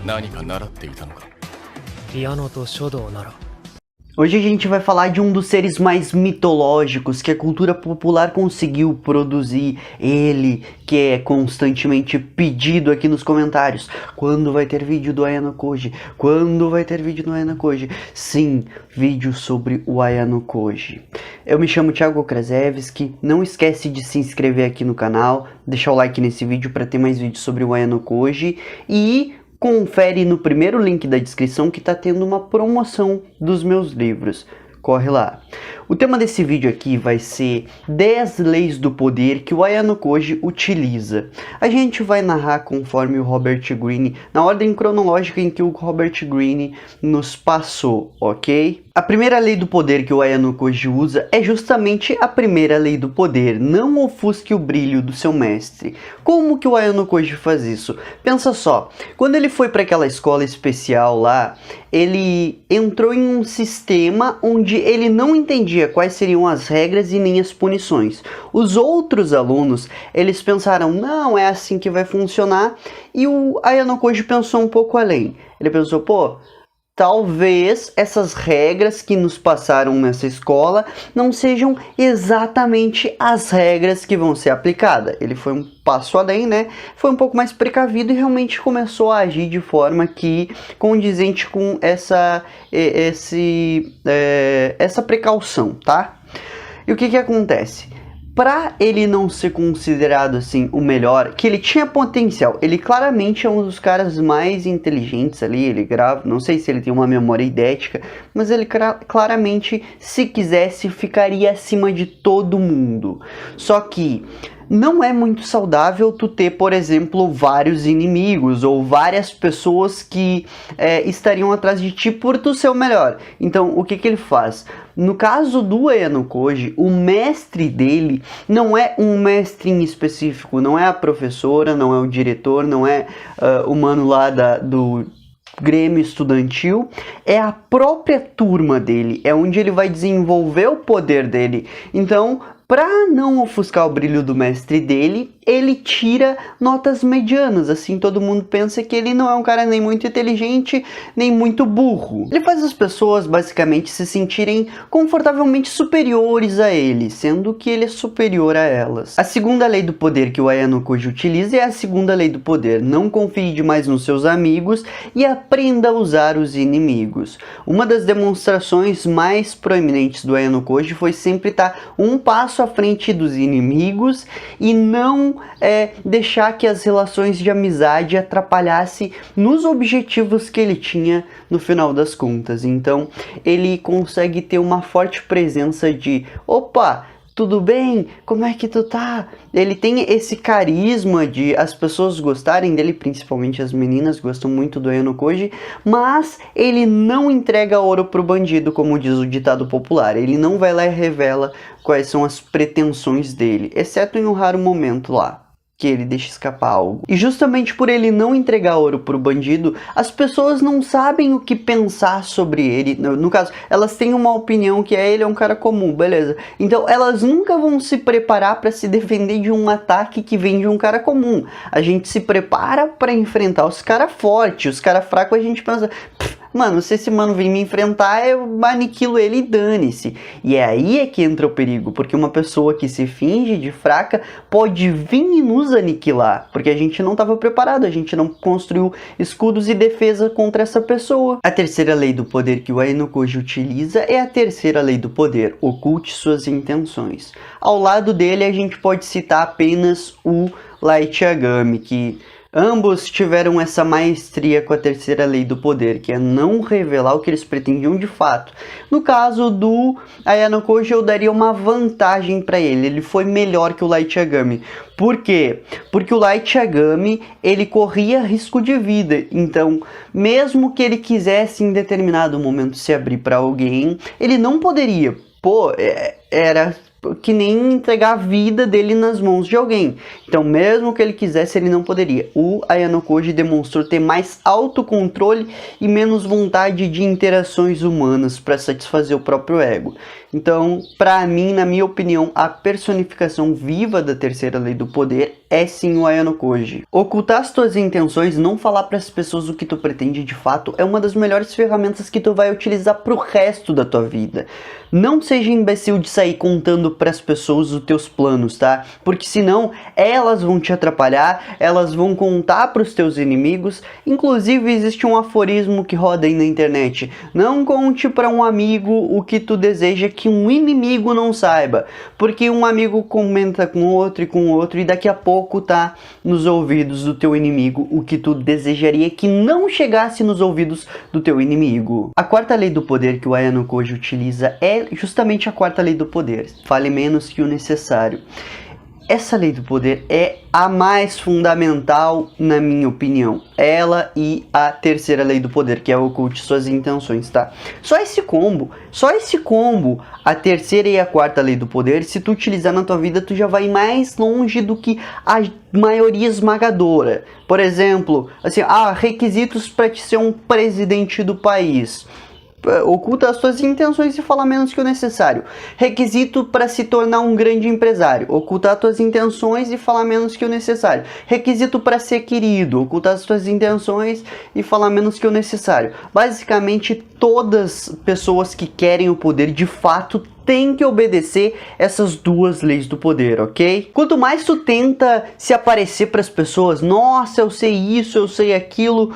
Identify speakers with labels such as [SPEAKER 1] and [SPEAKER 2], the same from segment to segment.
[SPEAKER 1] 何か習っていたのか。
[SPEAKER 2] ピアノと書道なら。
[SPEAKER 3] Hoje a gente vai falar de um dos seres mais mitológicos que a cultura popular conseguiu produzir. Ele que é constantemente pedido aqui nos comentários. Quando vai ter vídeo do Ayano Koji? Quando vai ter vídeo do Ayano Koji? Sim, vídeo sobre o Ayano Koji. Eu me chamo Thiago Krasevski. Não esquece de se inscrever aqui no canal, deixar o like nesse vídeo para ter mais vídeos sobre o Ayano Koji e confere no primeiro link da descrição que está tendo uma promoção dos meus livros. Corre lá. O tema desse vídeo aqui vai ser 10 leis do poder que o Ayano Koji utiliza. A gente vai narrar conforme o Robert Greene, na ordem cronológica em que o Robert Greene nos passou, ok? A primeira lei do poder que o Ayano Koji usa é justamente a primeira lei do poder: não ofusque o brilho do seu mestre. Como que o Ayano Koji faz isso? Pensa só, quando ele foi para aquela escola especial lá, ele entrou em um sistema onde ele não entendia quais seriam as regras e nem as punições. Os outros alunos, eles pensaram, não, é assim que vai funcionar, e o Ayano Koji pensou um pouco além. Ele pensou, pô, talvez essas regras que nos passaram nessa escola não sejam exatamente as regras que vão ser aplicadas. Ele foi um passo além, né? Foi um pouco mais precavido e realmente começou a agir de forma que condizente com essa precaução, tá? E o que acontece? Para ele não ser considerado assim o melhor, que ele tinha potencial, ele claramente é um dos caras mais inteligentes ali, ele grava, não sei se ele tem uma memória idética, mas ele claramente, se quisesse, ficaria acima de todo mundo. Só que não é muito saudável tu ter, por exemplo, vários inimigos ou várias pessoas que estariam atrás de ti por tu ser o melhor. Então, o que ele faz? No caso do Ayano Koji, o mestre dele não é um mestre em específico, não é a professora, não é o diretor, não é o mano lá do Grêmio Estudantil, é a própria turma dele, é onde ele vai desenvolver o poder dele. Então, para não ofuscar o brilho do mestre dele, ele tira notas medianas, assim todo mundo pensa que ele não é um cara nem muito inteligente, nem muito burro. Ele faz as pessoas basicamente se sentirem confortavelmente superiores a ele, sendo que ele é superior a elas. A segunda lei do poder que o Ayano Koji utiliza é a segunda lei do poder: não confie demais nos seus amigos e aprenda a usar os inimigos. Uma das demonstrações mais proeminentes do Ayano Koji foi sempre estar um passo à frente dos inimigos e não deixar que as relações de amizade atrapalhassem nos objetivos que ele tinha no final das contas. Então ele consegue ter uma forte presença de opa, tudo bem? Como é que tu tá? Ele tem esse carisma de as pessoas gostarem dele, principalmente as meninas gostam muito do Ayano Koji, mas ele não entrega ouro pro bandido, como diz o ditado popular. Ele não vai lá e revela quais são as pretensões dele, exceto em um raro momento lá que ele deixa escapar algo. E justamente por ele não entregar ouro pro bandido, as pessoas não sabem o que pensar sobre ele. No caso, elas têm uma opinião que ele é um cara comum, beleza. Então elas nunca vão se preparar para se defender de um ataque que vem de um cara comum. A gente se prepara para enfrentar os caras fortes, os caras fracos a gente pensa, mano, se esse mano vem me enfrentar, eu aniquilo ele e dane-se. E é aí que entra o perigo, porque uma pessoa que se finge de fraca pode vir e nos aniquilar, porque a gente não estava preparado, a gente não construiu escudos e defesa contra essa pessoa. A terceira lei do poder que o Ayano Koji utiliza é a terceira lei do poder: oculte suas intenções. Ao lado dele a gente pode citar apenas o Light Yagami, que ambos tiveram essa maestria com a terceira lei do poder, que é não revelar o que eles pretendiam de fato. No caso do Ayano Koji, eu daria uma vantagem para ele. Ele foi melhor que o Light Yagami. Por quê? Porque o Light Yagami, ele corria risco de vida. Então, mesmo que ele quisesse em determinado momento se abrir para alguém, ele não poderia. Pô, era que nem entregar a vida dele nas mãos de alguém. Então, mesmo que ele quisesse, ele não poderia. O Ayano Koji demonstrou ter mais autocontrole e menos vontade de interações humanas para satisfazer o próprio ego. Então, pra mim, na minha opinião, a personificação viva da terceira lei do poder é sim o Ayano Koji. Ocultar as tuas intenções, não falar para as pessoas o que tu pretende de fato, é uma das melhores ferramentas que tu vai utilizar pro resto da tua vida. Não seja imbecil de sair contando para as pessoas os teus planos, tá? Porque senão elas vão te atrapalhar, elas vão contar para os teus inimigos. Inclusive existe um aforismo que roda aí na internet: não conte para um amigo o que tu deseja que um inimigo não saiba, porque um amigo comenta com outro e daqui a pouco tá nos ouvidos do teu inimigo o que tu desejaria que não chegasse nos ouvidos do teu inimigo. A quarta lei do poder que o Ayano Koji utiliza é justamente a quarta lei do poder: fale menos que o necessário. Essa lei do poder é a mais fundamental, na minha opinião. Ela e a terceira lei do poder, que é oculte suas intenções, tá? Só esse combo, a terceira e a quarta lei do poder, se tu utilizar na tua vida, tu já vai mais longe do que a maioria esmagadora. Por exemplo, assim, requisitos para te ser um presidente do país: oculta as suas intenções e fala menos que o necessário. Requisito para se tornar um grande empresário: ocultar as suas intenções e falar menos que o necessário. Requisito para ser querido: ocultar as suas intenções e falar menos que o necessário. Basicamente, todas as pessoas que querem o poder de fato tem que obedecer essas duas leis do poder, ok? Quanto mais tu tenta se aparecer para as pessoas, nossa, eu sei isso, eu sei aquilo,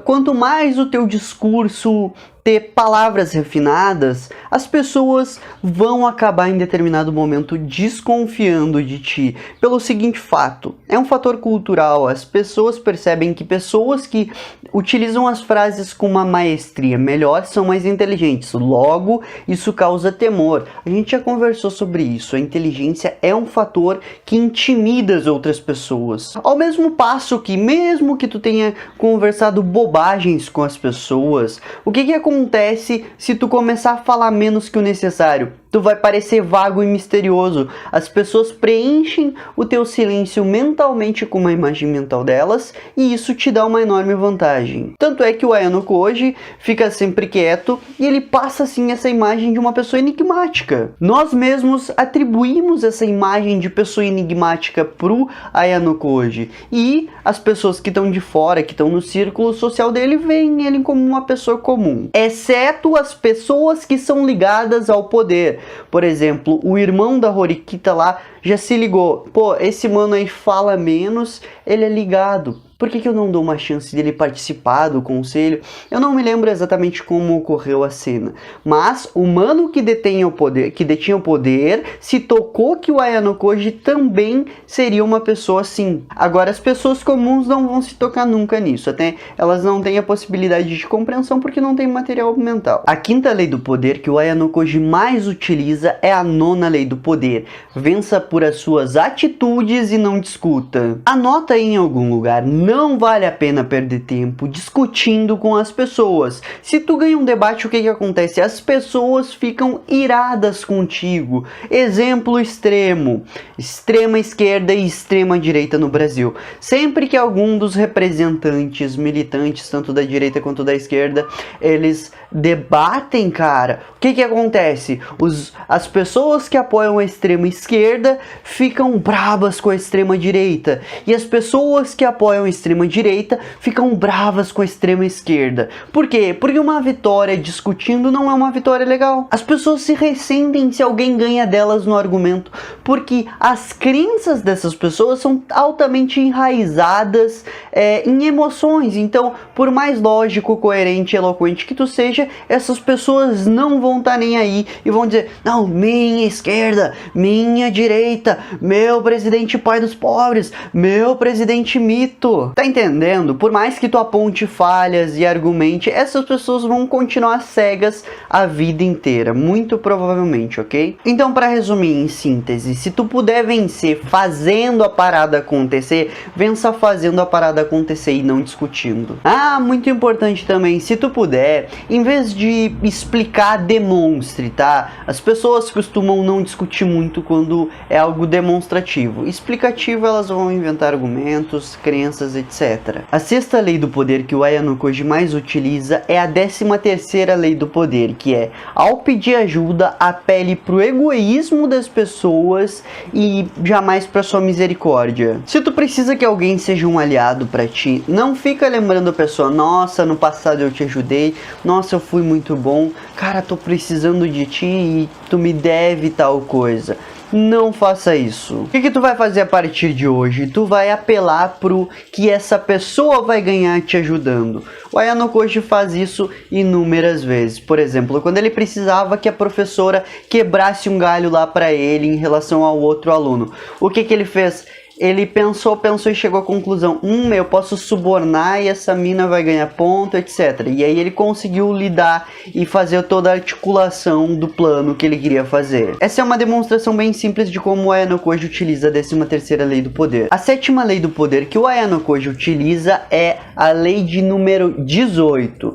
[SPEAKER 3] quanto mais o teu discurso ter palavras refinadas, as pessoas vão acabar em determinado momento desconfiando de ti, pelo seguinte fato: é um fator cultural. As pessoas percebem que pessoas que utilizam as frases com uma maestria melhor são mais inteligentes, logo isso causa temor. A gente já conversou sobre isso. A inteligência é um fator que intimida as outras pessoas, ao mesmo passo que, mesmo que tu tenha conversado bobagens com as pessoas, o que acontece se tu começar a falar menos que o necessário? Tu vai parecer vago e misterioso. As pessoas preenchem o teu silêncio mentalmente com uma imagem mental delas, e isso te dá uma enorme vantagem. Tanto é que o Ayano Koji fica sempre quieto e ele passa assim essa imagem de uma pessoa enigmática. Nós mesmos atribuímos essa imagem de pessoa enigmática pro Ayano Koji, e as pessoas que estão de fora, que estão no círculo social dele, veem ele como uma pessoa comum, exceto as pessoas que são ligadas ao poder. Por exemplo, o irmão da Horikita lá já se ligou: pô, esse mano aí fala menos, ele é ligado. Por que eu não dou uma chance dele participar do conselho? Eu não me lembro exatamente como ocorreu a cena, mas o mano que detinha o poder, se tocou que o Ayano Koji também seria uma pessoa assim. Agora, as pessoas comuns não vão se tocar nunca nisso, até elas não têm a possibilidade de compreensão porque não tem material mental. A quinta lei do poder que o Ayano Koji mais utiliza é a nona lei do poder: vença por as suas atitudes e não discuta. Anota aí em algum lugar: não vale a pena perder tempo discutindo com as pessoas. Se tu ganha um debate, o que acontece? As pessoas ficam iradas contigo. Exemplo extremo: extrema esquerda e extrema direita no Brasil. Sempre que algum dos representantes, militantes, tanto da direita quanto da esquerda, eles debatem, cara, o que acontece? As pessoas que apoiam a extrema esquerda ficam bravas com a extrema direita, e as pessoas que apoiam a extrema direita ficam bravas com a extrema esquerda. Por quê? Porque uma vitória discutindo não é uma vitória legal. As pessoas se ressentem se alguém ganha delas no argumento, porque as crenças dessas pessoas são altamente enraizadas em emoções. Então, por mais lógico, coerente e eloquente que tu seja, essas pessoas não vão estar nem aí e vão dizer: não, minha esquerda, minha direita, meu presidente pai dos pobres, meu presidente mito. Tá entendendo? Por mais que tu aponte falhas e argumente, essas pessoas vão continuar cegas a vida inteira, muito provavelmente, ok? Então, para resumir em síntese, se tu puder vencer fazendo a parada acontecer, vença fazendo a parada acontecer e não discutindo. Muito importante também, se tu puder, em vez de explicar, demonstre, tá? As pessoas costumam não discutir muito quando é algo demonstrativo. Explicativo, elas vão inventar argumentos, crenças, etc. A sexta lei do poder que o Ayano-Koji mais utiliza é a 13ª lei do poder, que é: ao pedir ajuda, apele pro egoísmo das pessoas e jamais pra sua misericórdia. Se tu precisa que alguém seja um aliado pra ti, não fica lembrando a pessoa: nossa, no passado eu te ajudei, nossa, eu fui muito bom, cara, tô precisando de ti e tu me deve tal coisa. Não faça isso. O que tu vai fazer a partir de hoje? Tu vai apelar pro que essa pessoa vai ganhar te ajudando. O Ayano-Koji faz isso inúmeras vezes. Por exemplo, quando ele precisava que a professora quebrasse um galho lá pra ele em relação ao outro aluno, o que ele fez? Ele pensou e chegou à conclusão: eu posso subornar e essa mina vai ganhar ponto, etc. E aí ele conseguiu lidar e fazer toda a articulação do plano que ele queria fazer. Essa é uma demonstração bem simples de como o Ayano-Koji utiliza a 13ª lei do poder. A 7ª lei do poder que o Ayano-Koji utiliza é a lei de número 18.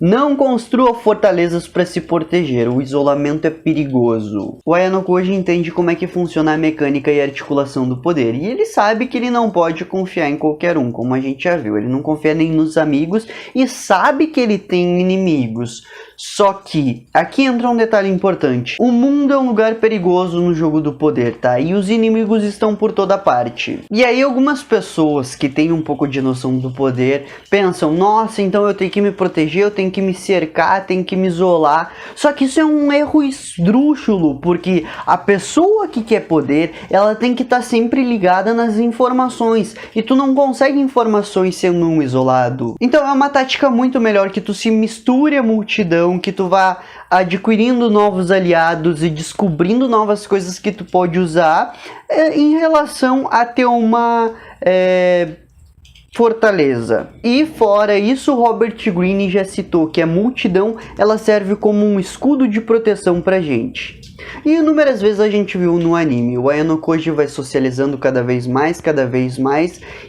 [SPEAKER 3] Não construa fortalezas para se proteger, o isolamento é perigoso. O Ayano-Koji entende como é que funciona a mecânica e a articulação do poder, e ele sabe que ele não pode confiar em qualquer um, como a gente já viu. Ele não confia nem nos amigos e sabe que ele tem inimigos. Só que, aqui entra um detalhe importante: o mundo é um lugar perigoso no jogo do poder, tá? E os inimigos estão por toda parte. E aí algumas pessoas que têm um pouco de noção do poder pensam: nossa, então eu tenho que me proteger, eu tenho que me cercar, tenho que me isolar. Só que isso é um erro esdrúxulo, porque a pessoa que quer poder, ela tem que estar sempre ligada nas informações, e tu não consegue informações sendo um isolado. Então é uma tática muito melhor que tu se misture à multidão, que tu vá adquirindo novos aliados e descobrindo novas coisas que tu pode usar em relação a ter uma fortaleza. E fora isso, Robert Greene já citou que a multidão, ela serve como um escudo de proteção pra gente. E inúmeras vezes a gente viu no anime, o Ayano-Koji vai socializando cada vez mais,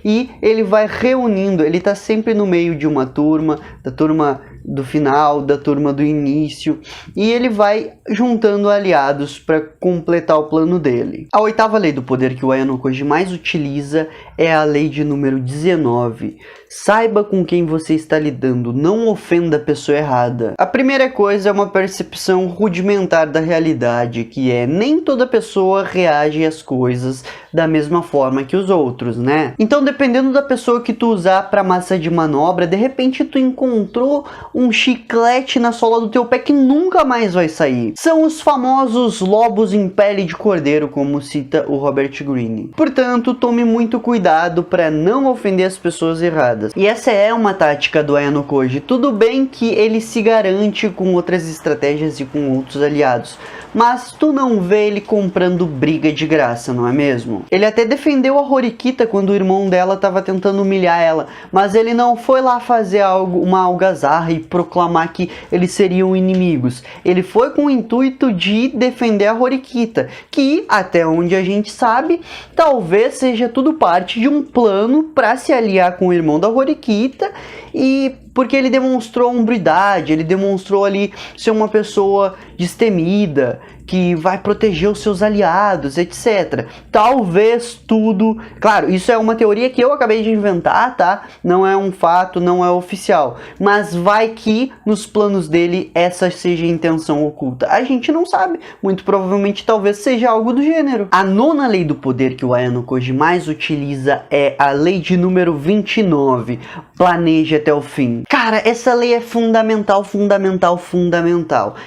[SPEAKER 3] e ele vai reunindo, ele tá sempre no meio de uma turma, da turma do final, da turma do início, e ele vai juntando aliados para completar o plano dele. A 8ª lei do poder que o Ayano-Koji mais utiliza é a lei de número 19. Saiba com quem você está lidando, não ofenda a pessoa errada. A primeira coisa é uma percepção rudimentar da realidade, que é: nem toda pessoa reage às coisas da mesma forma que os outros, né? Então, dependendo da pessoa que tu usar para massa de manobra, de repente tu encontrou um chiclete na sola do teu pé que nunca mais vai sair. São os famosos lobos em pele de cordeiro, como cita o Robert Greene. Portanto, tome muito cuidado para não ofender as pessoas erradas. E essa é uma tática do Ayano-Koji. Tudo bem que ele se garante com outras estratégias e com outros aliados, mas tu não vê ele comprando briga de graça, não é mesmo? Ele até defendeu a Horikita quando o irmão dela estava tentando humilhar ela, mas ele não foi lá fazer uma algazarra e proclamar que eles seriam inimigos. Ele foi com o intuito de defender a Horikita, que, até onde a gente sabe, talvez seja tudo parte de um plano para se aliar com o irmão da Horikita, e porque ele demonstrou hombridade, ele demonstrou ali ser uma pessoa destemida, que vai proteger os seus aliados, etc. Talvez tudo... Claro, isso é uma teoria que eu acabei de inventar, tá? Não é um fato, não é oficial. Mas vai que nos planos dele essa seja a intenção oculta. A gente não sabe. Muito provavelmente talvez seja algo do gênero. A 9ª lei do poder que o Ayano-Koji mais utiliza é a lei de número 29. Planeje até o fim. Cara, essa lei é fundamental.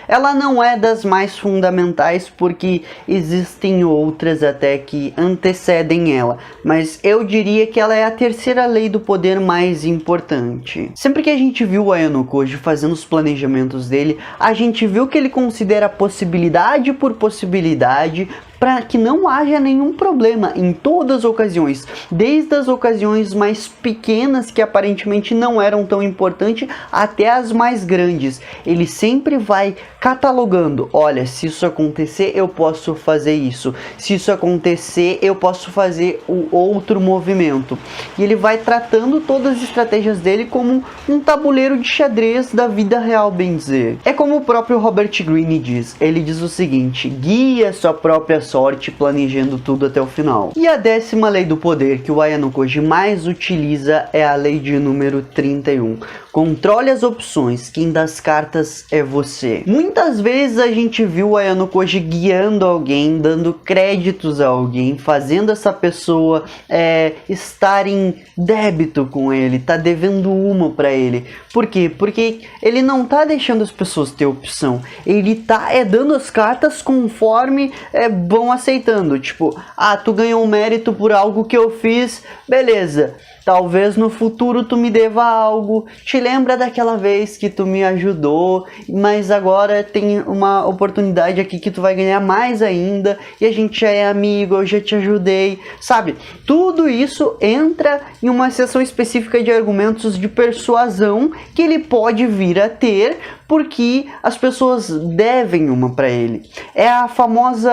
[SPEAKER 3] Ela não é das mais fundamentais, porque existem outras até que antecedem ela, mas eu diria que ela é a 3ª lei do poder mais importante. Sempre que a gente viu o Ayano-Koji fazendo os planejamentos dele, a gente viu que ele considera possibilidade por possibilidade, para que não haja nenhum problema em todas as ocasiões, desde as ocasiões mais pequenas que aparentemente não eram tão importantes até as mais grandes. Ele sempre vai catalogando: olha, se isso acontecer eu posso fazer isso, se isso acontecer eu posso fazer o outro movimento, e ele vai tratando todas as estratégias dele como um tabuleiro de xadrez da vida real, bem dizer. É como o próprio Robert Greene diz, ele diz o seguinte: guie a sua própria sorte sorte, planejando tudo até o final. E a 10ª lei do poder que o Ayano-koji mais utiliza é a lei de número 31. Controle as opções, quem dá as cartas é você. Muitas vezes a gente viu o Ayano-koji guiando alguém, dando créditos a alguém, fazendo essa pessoa estar em débito com ele, tá devendo uma pra ele. Por quê? Porque ele não tá deixando as pessoas ter opção, ele tá dando as cartas conforme vão aceitando. Tipo, tu ganhou um mérito por algo que eu fiz, beleza. Talvez no futuro tu me deva algo, te lembra daquela vez que tu me ajudou, mas agora tem uma oportunidade aqui que tu vai ganhar mais ainda, e a gente já é amigo, eu já te ajudei, sabe? Tudo isso entra em uma seção específica de argumentos de persuasão que ele pode vir a ter, porque as pessoas devem uma para ele. É a famosa...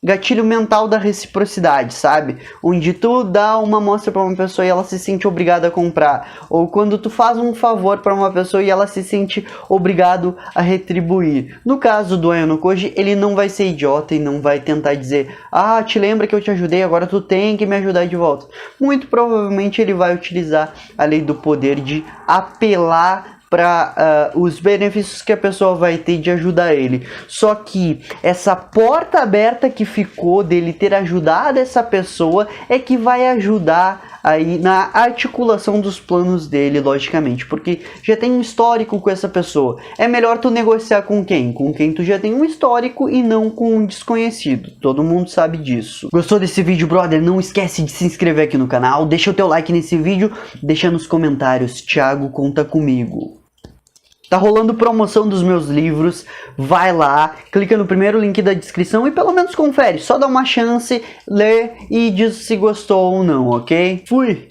[SPEAKER 3] gatilho mental da reciprocidade, sabe? Onde tu dá uma amostra para uma pessoa e ela se sente obrigada a comprar, ou quando tu faz um favor para uma pessoa e ela se sente obrigado a retribuir. No caso do Ayano-koji, ele não vai ser idiota e não vai tentar dizer: te lembra que eu te ajudei, agora tu tem que me ajudar de volta. Muito provavelmente ele vai utilizar a lei do poder de apelar para os benefícios que a pessoa vai ter de ajudar ele. Só que essa porta aberta que ficou dele ter ajudado essa pessoa é que vai ajudar aí na articulação dos planos dele, logicamente, porque já tem um histórico com essa pessoa. É melhor tu negociar com quem? Com quem tu já tem um histórico e não com um desconhecido. Todo mundo sabe disso. Gostou desse vídeo, brother? Não esquece de se inscrever aqui no canal, deixa o teu like nesse vídeo, deixa nos comentários: Thiago, conta comigo. Tá rolando promoção dos meus livros, vai lá, clica no primeiro link da descrição e pelo menos confere, só dá uma chance, lê e diz se gostou ou não, ok? Fui!